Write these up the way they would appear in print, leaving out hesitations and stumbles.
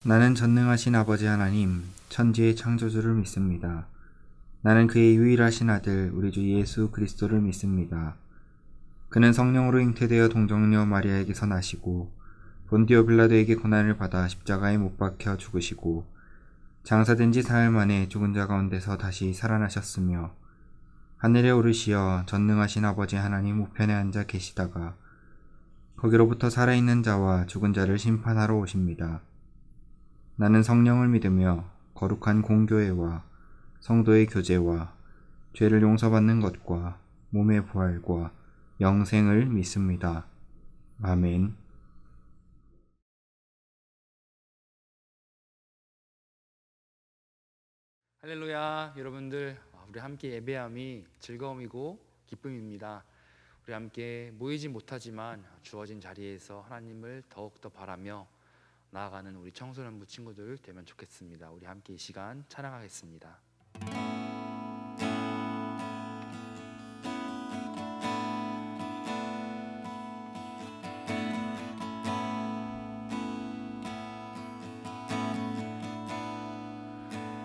나는 전능하신 아버지 하나님, 천지의 창조주를 믿습니다. 나는 그의 유일하신 아들, 우리 주 예수 그리스도를 믿습니다. 그는 성령으로 잉태되어 동정녀 마리아에게서 나시고 본디오 빌라도에게 고난을 받아 십자가에 못 박혀 죽으시고 장사된 지 사흘 만에 죽은 자 가운데서 다시 살아나셨으며 하늘에 오르시어 전능하신 아버지 하나님 우편에 앉아 계시다가 거기로부터 살아있는 자와 죽은 자를 심판하러 오십니다. 나는 성령을 믿으며 거룩한 공교회와 성도의 교제와 죄를 용서받는 것과 몸의 부활과 영생을 믿습니다. 아멘. 할렐루야. 여러분들, 우리 함께 예배함이 즐거움이고 기쁨입니다. 우리 함께 모이지 못하지만 주어진 자리에서 하나님을 더욱더 바라며 나아가는 우리 청소년부 친구들 되면 좋겠습니다. 우리 함께 이 시간 찬양하겠습니다.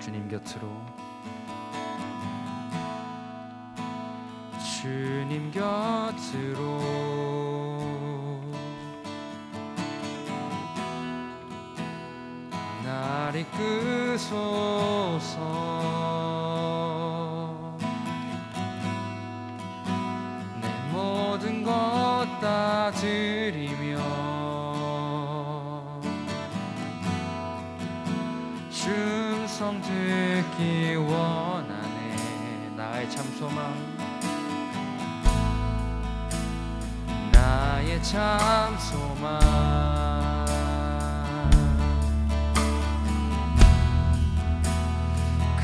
주님 곁으로, 주님 곁으로 날 이끄소서. 내 모든 것 다 드리며 충성 듣기 원하네. 나의 참 소망, 나의 참 소망.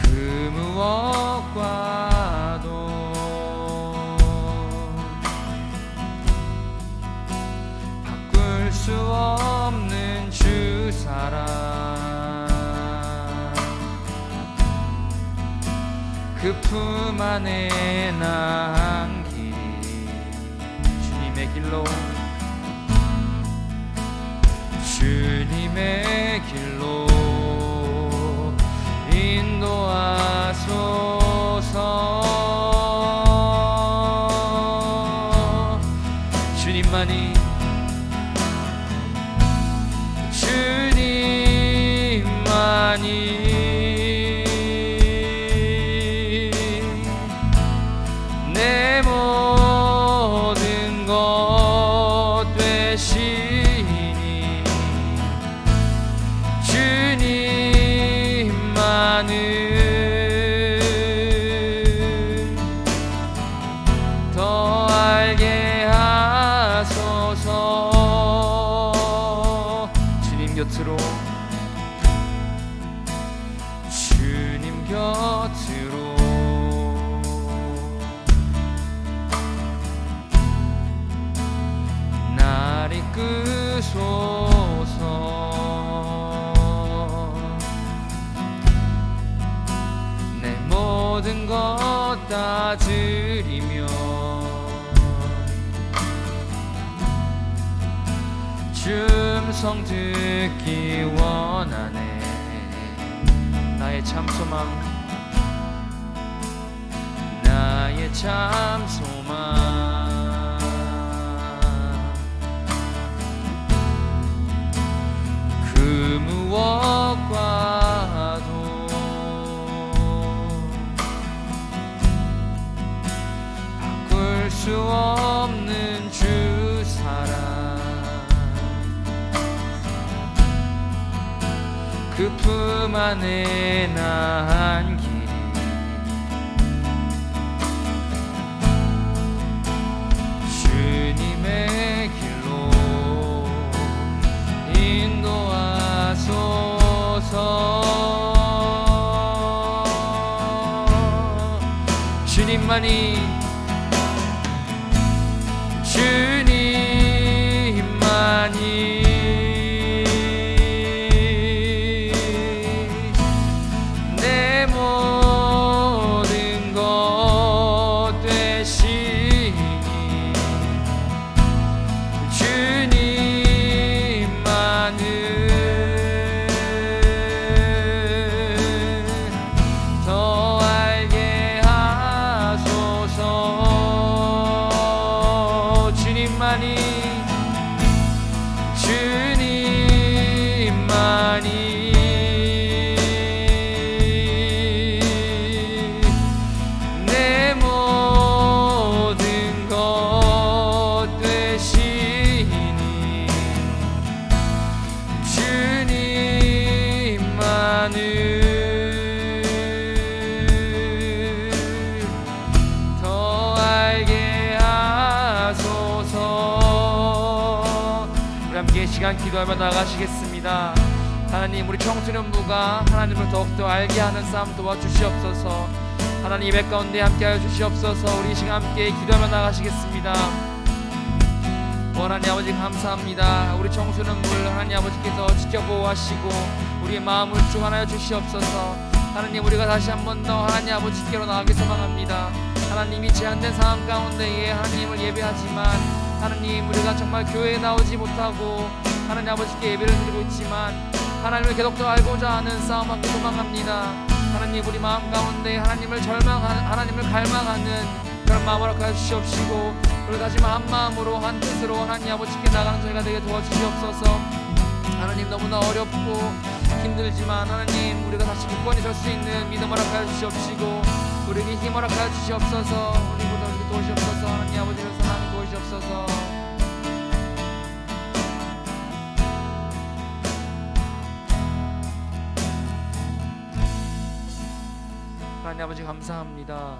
그 무엇과도 바꿀 수 없는 주 사랑, 그 품 안에 난 길이 주님의 길로, 주님의 길로 인도하소서. 주님만이, 주님만이 내 모든 것 되시니 주님만을 더 알게 하소서. 주님 곁으로, 주님 곁으로 날 이끄소서. 내 모든 것 다 드리며 충성 듣기 원하네. 나의 참 소망, 나의 참 소망. 그 무엇과도 바꿀 수 없는 주 사랑, 그 품 안에 난 길이 주님의 길로 인도하소서. 주님만이, 주님만이 내 모든 것 되시니 주님만을 함께 시간 기도하며 나가시겠습니다. 하나님, 우리 청소년부가 하나님을 더욱더 알게 하는 싸움 도와주시옵소서. 하나님, 예배 가운데 함께하여 주시옵소서. 우리 시간 함께 기도하며 나가시겠습니다. 하나님 아버지 감사합니다. 우리 청소년부를 하나님 아버지께서 지켜보호하시고 우리의 마음을 주관하여 주시옵소서. 하나님, 우리가 다시 한 번 더 하나님 아버지께로 나가기 소망합니다. 하나님이 제한된 상황 가운데에 하나님을 예배하지만 하나님, 우리가 정말 교회에 나오지 못하고 하나님 아버지께 예배를 드리고 있지만 하나님을 계속 더 알고자 하는 싸움하기 소망합니다. 하나님, 우리 마음 가운데 하나님을 갈망하는 그런 마음을 허락하여 주시옵시고 우리 다시마 한 마음으로 한 뜻으로 하나님 아버지께 나가는 저희가 되게 도와주시옵소서. 하나님, 너무나 어렵고 힘들지만 하나님, 우리가 다시 굳건히 설 수 있는 믿음 허락하여 주시옵시고 우리에게 힘 허락하여 주시옵소서. 우리보다 도우시옵소서. 하나님 아버지를 사랑하며 도우시옵소서. 하나님 아버지 감사합니다.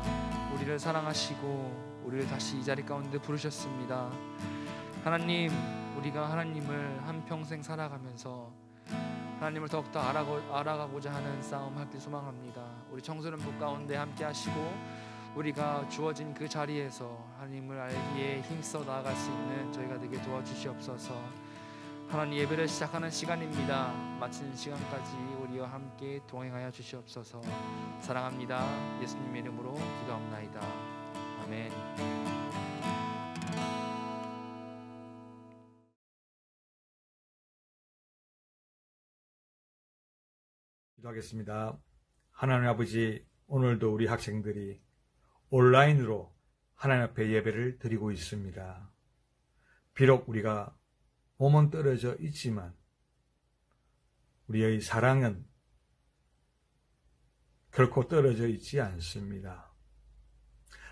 우리를 사랑하시고 우리를 다시 이 자리 가운데 부르셨습니다. 하나님, 우리가 하나님을 한평생 살아가면서 하나님을 더욱더 알아가고자 하는 싸움 하길 소망합니다. 우리 청소년부 가운데 함께 하시고 우리가 주어진 그 자리에서 하나님을 알기에 힘써 나아갈 수 있는 저희가 되게 도와주시옵소서. 하나님, 예배를 시작하는 시간입니다. 마치는 시간까지 우리와 함께 동행하여 주시옵소서. 사랑합니다. 예수님의 이름으로 기도합나이다. 아멘. 기도하겠습니다. 하나님 아버지, 오늘도 우리 학생들이 온라인으로 하나님 앞에 예배를 드리고 있습니다. 비록 우리가 몸은 떨어져 있지만 우리의 사랑은 결코 떨어져 있지 않습니다.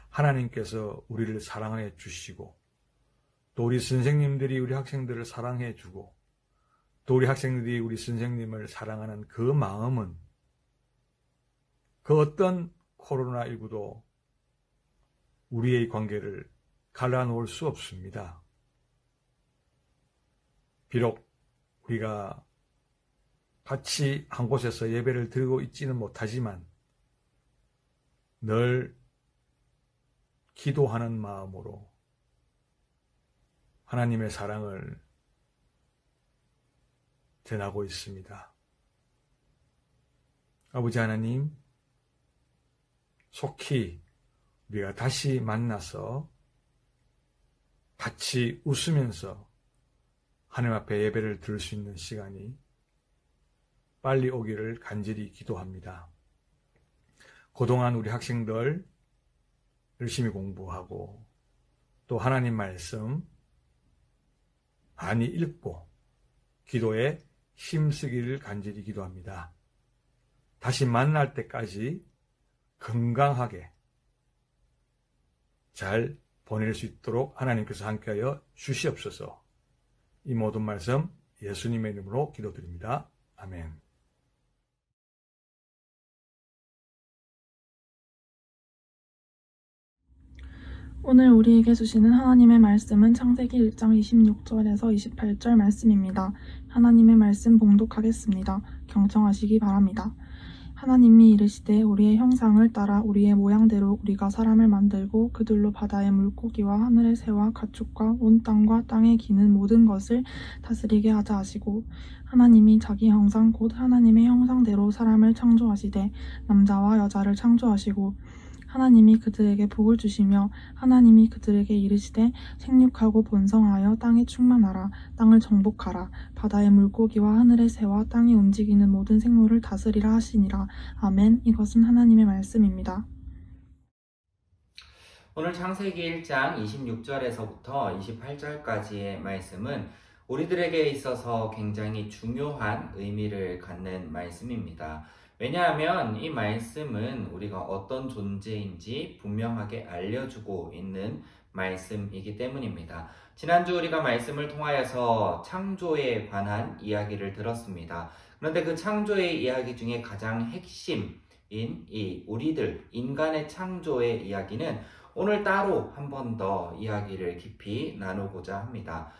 하나님께서 우리를 사랑해 주시고 또 우리 선생님들이 우리 학생들을 사랑해 주고 또 우리 학생들이 우리 선생님을 사랑하는 그 마음은 그 어떤 코로나19도 우리의 관계를 갈라놓을 수 없습니다. 비록 우리가 같이 한 곳에서 예배를 드리고 있지는 못하지만 늘 기도하는 마음으로 하나님의 사랑을 전하고 있습니다. 아버지 하나님, 속히 우리가 다시 만나서 같이 웃으면서 하나님 앞에 예배를 드릴 수 있는 시간이 빨리 오기를 간절히 기도합니다. 그동안 우리 학생들 열심히 공부하고 또 하나님 말씀 많이 읽고 기도에 힘쓰기를 간절히 기도합니다. 다시 만날 때까지 건강하게 잘 보낼 수 있도록 하나님께서 함께하여 주시옵소서. 이 모든 말씀 예수님의 이름으로 기도드립니다. 아멘. 오늘 우리에게 주시는 하나님의 말씀은 창세기 1장 26절에서 28절 말씀입니다. 하나님의 말씀 봉독하겠습니다. 경청하시기 바랍니다. 하나님이 이르시되 우리의 형상을 따라 우리의 모양대로 우리가 사람을 만들고 그들로 바다의 물고기와 하늘의 새와 가축과 온 땅과 땅에 기는 모든 것을 다스리게 하자 하시고 하나님이 자기 형상 곧 하나님의 형상대로 사람을 창조하시되 남자와 여자를 창조하시고 하나님이 그들에게 복을 주시며 하나님이 그들에게 이르시되 생육하고 번성하여 땅에 충만하라. 땅을 정복하라. 바다의 물고기와 하늘의 새와 땅에 움직이는 모든 생물을 다스리라 하시니라. 아멘. 이것은 하나님의 말씀입니다. 오늘 창세기 1장 26절에서부터 28절까지의 말씀은 우리들에게 있어서 굉장히 중요한 의미를 갖는 말씀입니다. 왜냐하면 이 말씀은 우리가 어떤 존재인지 분명하게 알려주고 있는 말씀이기 때문입니다. 지난주 우리가 말씀을 통하여서 창조에 관한 이야기를 들었습니다. 그런데 그 창조의 이야기 중에 가장 핵심인 이 우리들, 인간의 창조의 이야기는 오늘 따로 한 번 더 이야기를 깊이 나누고자 합니다.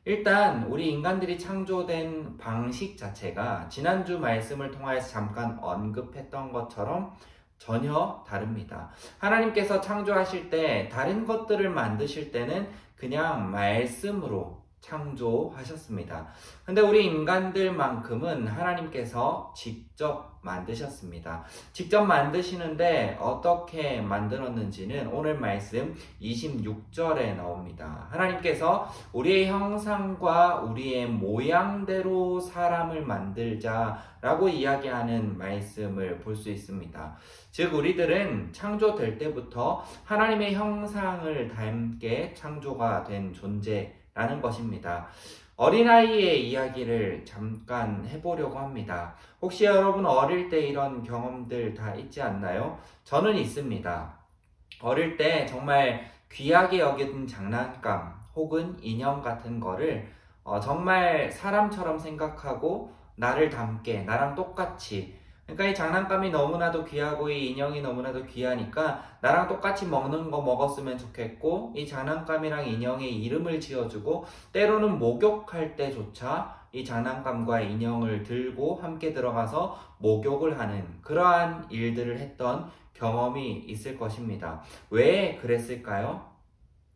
일단 우리 인간들이 창조된 방식 자체가 지난주 말씀을 통하여서 잠깐 언급했던 것처럼 전혀 다릅니다. 하나님께서 창조하실 때 다른 것들을 만드실 때는 그냥 말씀으로 창조하셨습니다. 근데 우리 인간들만큼은 하나님께서 직접 만드셨습니다. 직접 만드시는데 어떻게 만들었는지는 오늘 말씀 26절에 나옵니다. 하나님께서 우리의 형상과 우리의 모양대로 사람을 만들자라고 이야기하는 말씀을 볼 수 있습니다. 즉 우리들은 창조될 때부터 하나님의 형상을 닮게 창조가 된 존재라는 것입니다. 어린아이의 이야기를 잠깐 해보려고 합니다. 혹시 여러분 어릴 때 이런 경험들 다 있지 않나요? 저는 있습니다. 어릴 때 정말 귀하게 여긴 장난감 혹은 인형 같은 거를 정말 사람처럼 생각하고 나를 닮게, 나랑 똑같이, 그러니까 이 장난감이 너무나도 귀하고 이 인형이 너무나도 귀하니까 나랑 똑같이 먹는 거 먹었으면 좋겠고, 이 장난감이랑 인형에 이름을 지어주고 때로는 목욕할 때조차 이 장난감과 인형을 들고 함께 들어가서 목욕을 하는 그러한 일들을 했던 경험이 있을 것입니다. 왜 그랬을까요?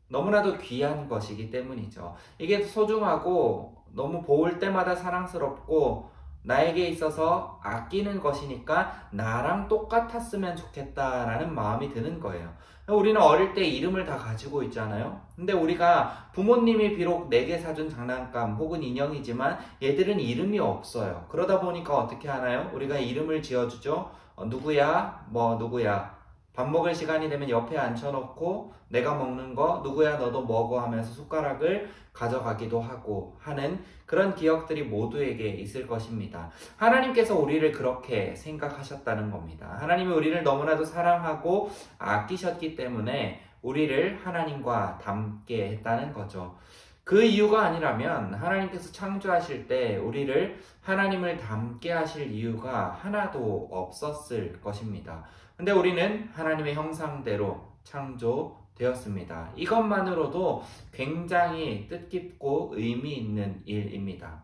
너무나도 귀한 것이기 때문이죠. 이게 소중하고 너무 보일 때마다 사랑스럽고 나에게 있어서 아끼는 것이니까 나랑 똑같았으면 좋겠다라는 마음이 드는 거예요. 우리는 어릴 때 이름을 다 가지고 있잖아요. 근데 우리가 부모님이 비록 내게 사준 장난감 혹은 인형이지만 얘들은 이름이 없어요. 그러다 보니까 어떻게 하나요? 우리가 이름을 지어주죠. 누구야? 뭐 누구야? 밥 먹을 시간이 되면 옆에 앉혀놓고 내가 먹는 거 누구야 너도 먹어 하면서 숟가락을 가져가기도 하고 하는 그런 기억들이 모두에게 있을 것입니다. 하나님께서 우리를 그렇게 생각하셨다는 겁니다. 하나님이 우리를 너무나도 사랑하고 아끼셨기 때문에 우리를 하나님과 닮게 했다는 거죠. 그 이유가 아니라면 하나님께서 창조하실 때 우리를 하나님을 닮게 하실 이유가 하나도 없었을 것입니다. 근데 우리는 하나님의 형상대로 창조되었습니다. 이것만으로도 굉장히 뜻깊고 의미 있는 일입니다.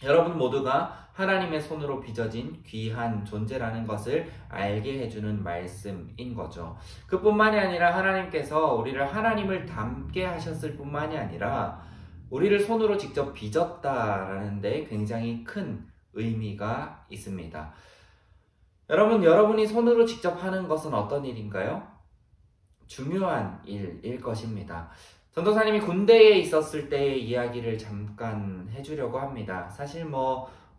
여러분 모두가 하나님의 손으로 빚어진 귀한 존재라는 것을 알게 해주는 말씀인 거죠. 그뿐만이 아니라 하나님께서 우리를 하나님을 닮게 하셨을 뿐만이 아니라 우리를 손으로 직접 빚었다라는 데 굉장히 큰 의미가 있습니다. 여러분이 손으로 직접 하는 것은 어떤 일인가요? 중요한 일일 것입니다. 전도사님이 군대에 있었을 때의 이야기를 잠깐 해주려고 합니다. 사실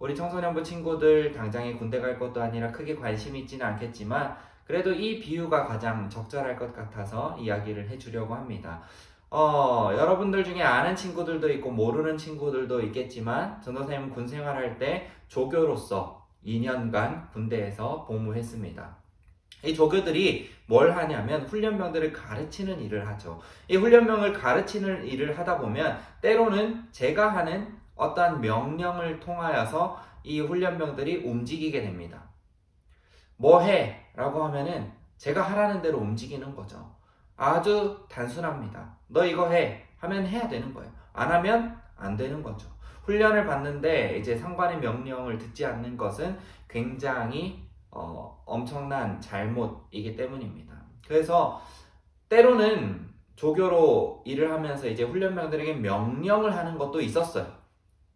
우리 청소년부 친구들 당장에 군대 갈 것도 아니라 크게 관심이 있지는 않겠지만 그래도 이 비유가 가장 적절할 것 같아서 이야기를 해주려고 합니다. 여러분들 중에 아는 친구들도 있고 모르는 친구들도 있겠지만 전도사님은 군 생활할 때 조교로서 2년간 군대에서 복무했습니다. 이 조교들이 뭘 하냐면 훈련병들을 가르치는 일을 하죠. 이 훈련병을 가르치는 일을 하다 보면 때로는 제가 하는 어떠한 명령을 통하여서 이 훈련병들이 움직이게 됩니다. 뭐 해? 라고 하면은 제가 하라는 대로 움직이는 거죠. 아주 단순합니다. 너 이거 해 하면 해야 되는 거예요. 안 하면 안 되는 거죠. 훈련을 받는데 이제 상관의 명령을 듣지 않는 것은 굉장히 엄청난 잘못이기 때문입니다. 그래서 때로는 조교로 일을 하면서 이제 훈련병들에게 명령을 하는 것도 있었어요.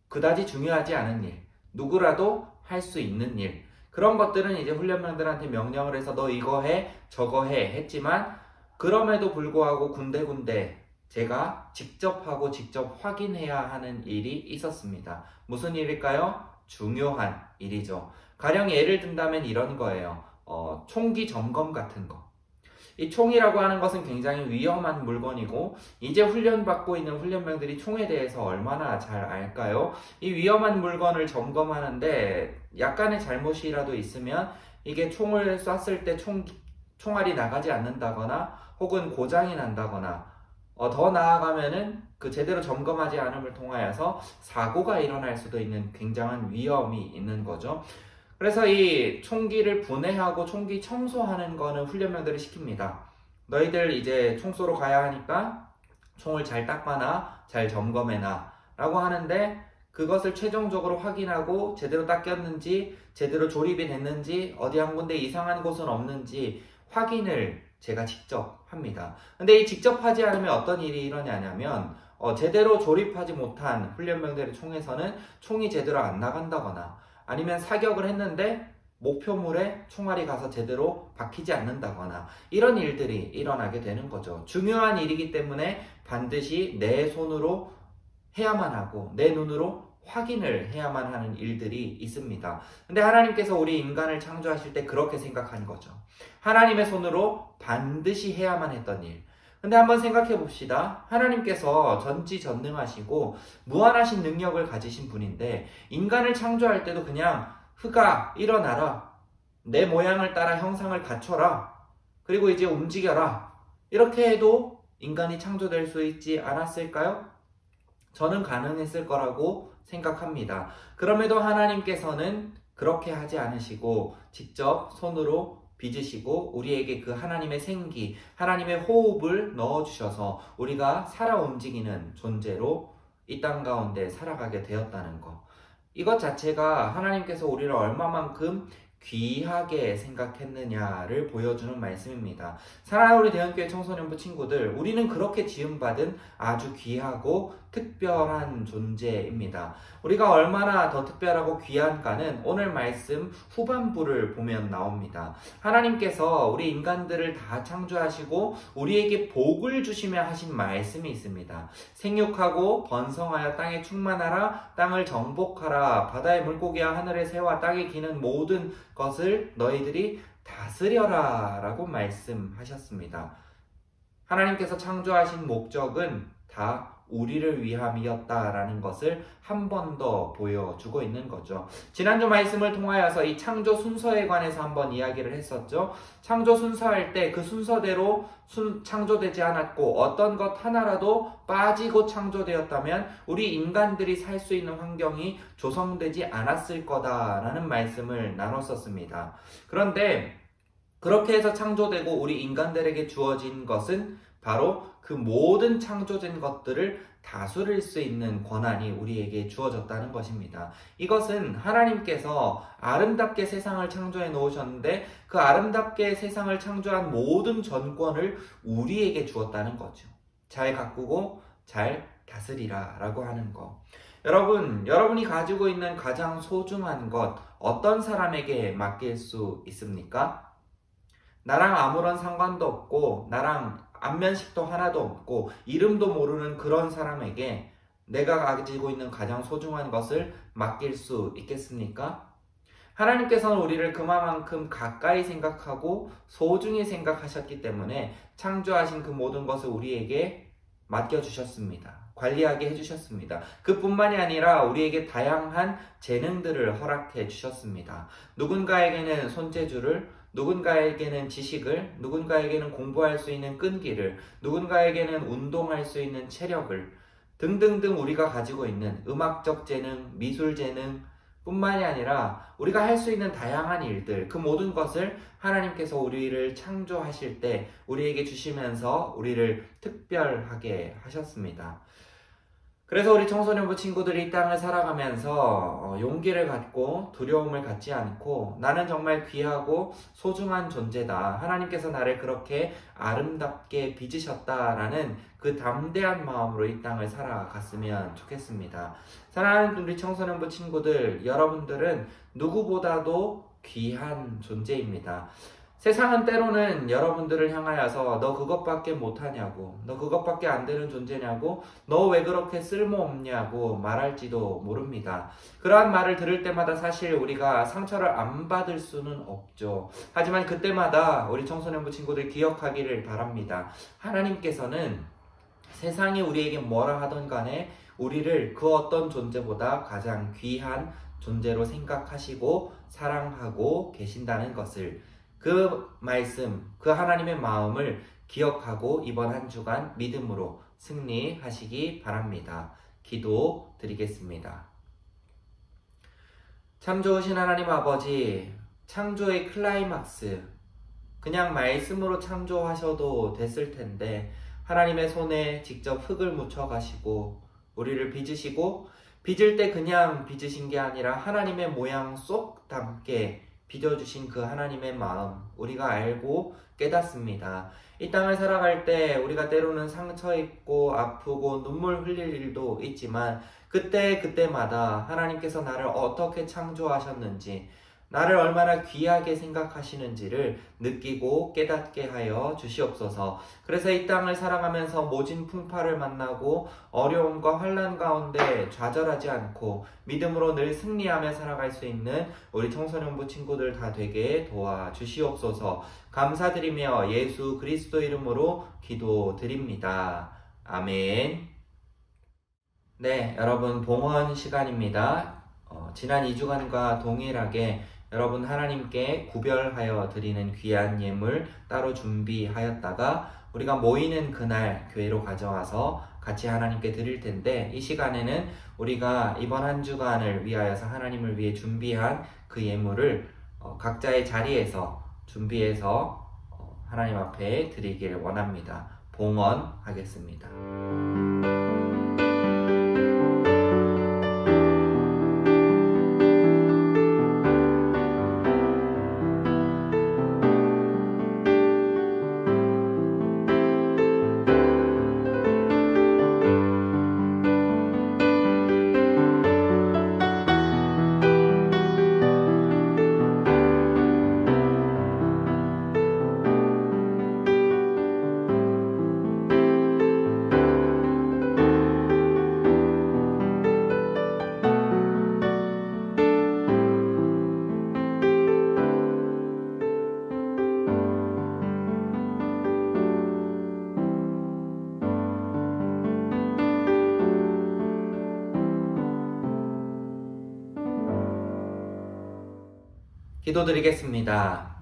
그다지 중요하지 않은 일, 누구라도 할 수 있는 일, 그런 것들은 이제 훈련병들한테 명령을 해서 너 이거 해, 저거 해 했지만 그럼에도 불구하고 군데 제가 직접 하고 직접 확인해야 하는 일이 있었습니다. 무슨 일일까요? 중요한 일이죠. 가령 예를 든다면 이런 거예요. 총기 점검 같은 거. 이 총이라고 하는 것은 굉장히 위험한 물건이고 이제 훈련받고 있는 훈련병들이 총에 대해서 얼마나 잘 알까요? 이 위험한 물건을 점검하는데 약간의 잘못이라도 있으면 이게 총을 쐈을 때 총알이 나가지 않는다거나 혹은 고장이 난다거나 더 나아가면은 그 제대로 점검하지 않음을 통하여서 사고가 일어날 수도 있는 굉장한 위험이 있는 거죠. 그래서 이 총기를 분해하고 총기 청소하는 거는 훈련병들이 시킵니다. 너희들 이제 총소로 가야 하니까 총을 잘 닦아놔, 잘 점검해놔 라고 하는데 그것을 최종적으로 확인하고 제대로 닦였는지 제대로 조립이 됐는지 어디 한 군데 이상한 곳은 없는지 확인을 제가 직접 합니다. 근데 이 직접 하지 않으면 어떤 일이 일어나냐면 제대로 조립하지 못한 훈련병들의 총에서는 총이 제대로 안 나간다거나 아니면 사격을 했는데 목표물에 총알이 가서 제대로 박히지 않는다거나 이런 일들이 일어나게 되는 거죠. 중요한 일이기 때문에 반드시 내 손으로 해야만 하고 내 눈으로 확인을 해야만 하는 일들이 있습니다. 근데 하나님께서 우리 인간을 창조하실 때 그렇게 생각한 거죠. 하나님의 손으로 반드시 해야만 했던 일. 근데 한번 생각해 봅시다. 하나님께서 전지전능하시고 무한하신 능력을 가지신 분인데 인간을 창조할 때도 그냥 흑아 일어나라, 내 모양을 따라 형상을 갖춰라, 그리고 이제 움직여라, 이렇게 해도 인간이 창조될 수 있지 않았을까요? 저는 가능했을 거라고 생각합니다. 그럼에도 하나님께서는 그렇게 하지 않으시고 직접 손으로 빚으시고 우리에게 그 하나님의 생기, 하나님의 호흡을 넣어주셔서 우리가 살아 움직이는 존재로 이 땅 가운데 살아가게 되었다는 것. 이것 자체가 하나님께서 우리를 얼마만큼 귀하게 생각했느냐를 보여주는 말씀입니다. 사랑하는 우리 대형교회 청소년부 친구들, 우리는 그렇게 지음받은 아주 귀하고 특별한 존재입니다. 우리가 얼마나 더 특별하고 귀한가는 오늘 말씀 후반부를 보면 나옵니다. 하나님께서 우리 인간들을 다 창조하시고 우리에게 복을 주시며 하신 말씀이 있습니다. 생육하고 번성하여 땅에 충만하라, 땅을 정복하라, 바다의 물고기와 하늘의 새와 땅에 기는 모든 것을 너희들이 다스려라 라고 말씀하셨습니다. 하나님께서 창조하신 목적은 다 우리를 위함이었다라는 것을 한 번 더 보여주고 있는 거죠. 지난주 말씀을 통하여서 이 창조 순서에 관해서 한번 이야기를 했었죠. 창조 순서할 때 그 순서대로 창조되지 않았고 어떤 것 하나라도 빠지고 창조되었다면 우리 인간들이 살 수 있는 환경이 조성되지 않았을 거다라는 말씀을 나눴었습니다. 그런데 그렇게 해서 창조되고 우리 인간들에게 주어진 것은 바로 그 모든 창조된 것들을 다스릴 수 있는 권한이 우리에게 주어졌다는 것입니다. 이것은 하나님께서 아름답게 세상을 창조해 놓으셨는데 그 아름답게 세상을 창조한 모든 전권을 우리에게 주었다는 거죠. 잘 가꾸고 잘 다스리라 라고 하는 거. 여러분이 가지고 있는 가장 소중한 것 어떤 사람에게 맡길 수 있습니까? 나랑 아무런 상관도 없고 나랑 안면식도 하나도 없고 이름도 모르는 그런 사람에게 내가 가지고 있는 가장 소중한 것을 맡길 수 있겠습니까? 하나님께서는 우리를 그만큼 가까이 생각하고 소중히 생각하셨기 때문에 창조하신 그 모든 것을 우리에게 맡겨주셨습니다. 관리하게 해주셨습니다. 그뿐만이 아니라 우리에게 다양한 재능들을 허락해 주셨습니다. 누군가에게는 손재주를, 누군가에게는 지식을, 누군가에게는 공부할 수 있는 끈기를, 누군가에게는 운동할 수 있는 체력을 등등등 우리가 가지고 있는 음악적 재능, 미술 재능 뿐만이 아니라 우리가 할 수 있는 다양한 일들, 그 모든 것을 하나님께서 우리를 창조하실 때 우리에게 주시면서 우리를 특별하게 하셨습니다. 그래서 우리 청소년부 친구들이 이 땅을 살아가면서 용기를 갖고 두려움을 갖지 않고 나는 정말 귀하고 소중한 존재다. 하나님께서 나를 그렇게 아름답게 빚으셨다라는 그 담대한 마음으로 이 땅을 살아갔으면 좋겠습니다. 사랑하는 우리 청소년부 친구들, 여러분들은 누구보다도 귀한 존재입니다. 세상은 때로는 여러분들을 향하여서 너 그것밖에 못하냐고, 너 그것밖에 안 되는 존재냐고, 너 왜 그렇게 쓸모없냐고 말할지도 모릅니다. 그러한 말을 들을 때마다 사실 우리가 상처를 안 받을 수는 없죠. 하지만 그때마다 우리 청소년부 친구들 기억하기를 바랍니다. 하나님께서는 세상이 우리에게 뭐라 하던 간에 우리를 그 어떤 존재보다 가장 귀한 존재로 생각하시고 사랑하고 계신다는 것을, 그 말씀, 그 하나님의 마음을 기억하고 이번 한 주간 믿음으로 승리하시기 바랍니다. 기도 드리겠습니다. 참 좋으신 하나님 아버지, 창조의 클라이막스, 그냥 말씀으로 창조하셔도 됐을 텐데 하나님의 손에 직접 흙을 묻혀 가시고 우리를 빚으시고 빚을 때 그냥 빚으신 게 아니라 하나님의 모양 쏙 담게 빚어주신 그 하나님의 마음 우리가 알고 깨닫습니다. 이 땅을 살아갈 때 우리가 때로는 상처 입고 아프고 눈물 흘릴 일도 있지만 그때마다 하나님께서 나를 어떻게 창조하셨는지 나를 얼마나 귀하게 생각하시는지를 느끼고 깨닫게 하여 주시옵소서. 그래서 이 땅을 살아가면서 모진 풍파를 만나고 어려움과 환난 가운데 좌절하지 않고 믿음으로 늘 승리하며 살아갈 수 있는 우리 청소년부 친구들 다 되게 도와주시옵소서. 감사드리며 예수 그리스도 이름으로 기도드립니다. 아멘. 네, 여러분 봉헌 시간입니다. 지난 2주간과 동일하게 여러분 하나님께 구별하여 드리는 귀한 예물 따로 준비하였다가 우리가 모이는 그날 교회로 가져와서 같이 하나님께 드릴 텐데, 이 시간에는 우리가 이번 한 주간을 위하여서 하나님을 위해 준비한 그 예물을 각자의 자리에서 준비해서 하나님 앞에 드리길 원합니다. 봉헌하겠습니다. 기도드리겠습니다.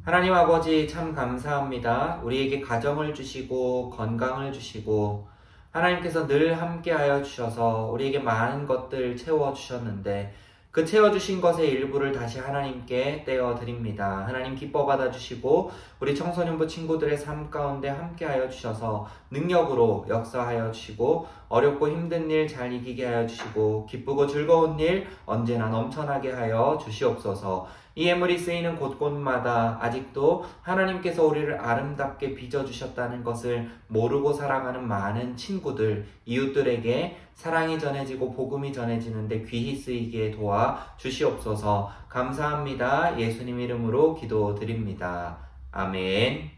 하나님 아버지 참 감사합니다. 우리에게 가정을 주시고 건강을 주시고 하나님께서 늘 함께하여 주셔서 우리에게 많은 것들 채워주셨는데 그 채워주신 것의 일부를 다시 하나님께 떼어드립니다. 하나님 기뻐 받아주시고 우리 청소년부 친구들의 삶 가운데 함께하여 주셔서 능력으로 역사하여 주시고 어렵고 힘든 일 잘 이기게 하여 주시고 기쁘고 즐거운 일 언제나 넘쳐나게 하여 주시옵소서. 이 예물이 쓰이는 곳곳마다 아직도 하나님께서 우리를 아름답게 빚어주셨다는 것을 모르고 살아가는 많은 친구들, 이웃들에게 사랑이 전해지고 복음이 전해지는데 귀히 쓰이게 도와 주시옵소서. 감사합니다. 예수님 이름으로 기도드립니다. 아멘.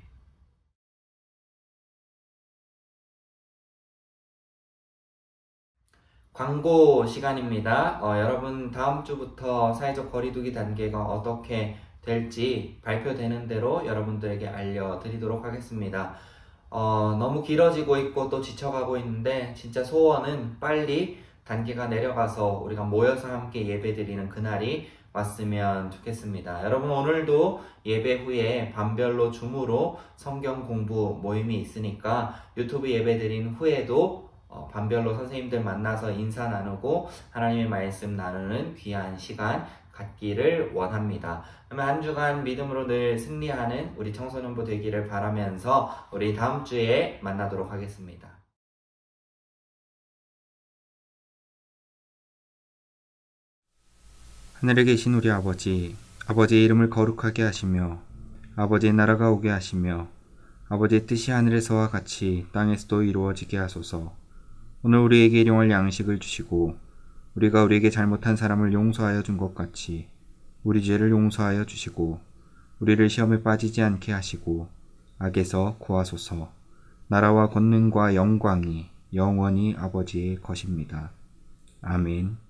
광고 시간입니다. 여러분 다음 주부터 사회적 거리두기 단계가 어떻게 될지 발표되는 대로 여러분들에게 알려드리도록 하겠습니다. 너무 길어지고 있고 또 지쳐가고 있는데 진짜 소원은 빨리 단계가 내려가서 우리가 모여서 함께 예배드리는 그날이 왔으면 좋겠습니다. 여러분 오늘도 예배 후에 반별로 줌으로 성경 공부 모임이 있으니까 유튜브 예배드린 후에도 반별로 선생님들 만나서 인사 나누고 하나님의 말씀 나누는 귀한 시간 갖기를 원합니다. 그러면 한 주간 믿음으로 늘 승리하는 우리 청소년부 되기를 바라면서 우리 다음 주에 만나도록 하겠습니다. 하늘에 계신 우리 아버지, 아버지의 이름을 거룩하게 하시며 아버지의 나라가 오게 하시며 아버지의 뜻이 하늘에서와 같이 땅에서도 이루어지게 하소서. 오늘 우리에게 일용할 양식을 주시고 우리가 우리에게 잘못한 사람을 용서하여 준 것 같이 우리 죄를 용서하여 주시고 우리를 시험에 빠지지 않게 하시고 악에서 구하소서. 나라와 권능과 영광이 영원히 아버지의 것입니다. 아멘.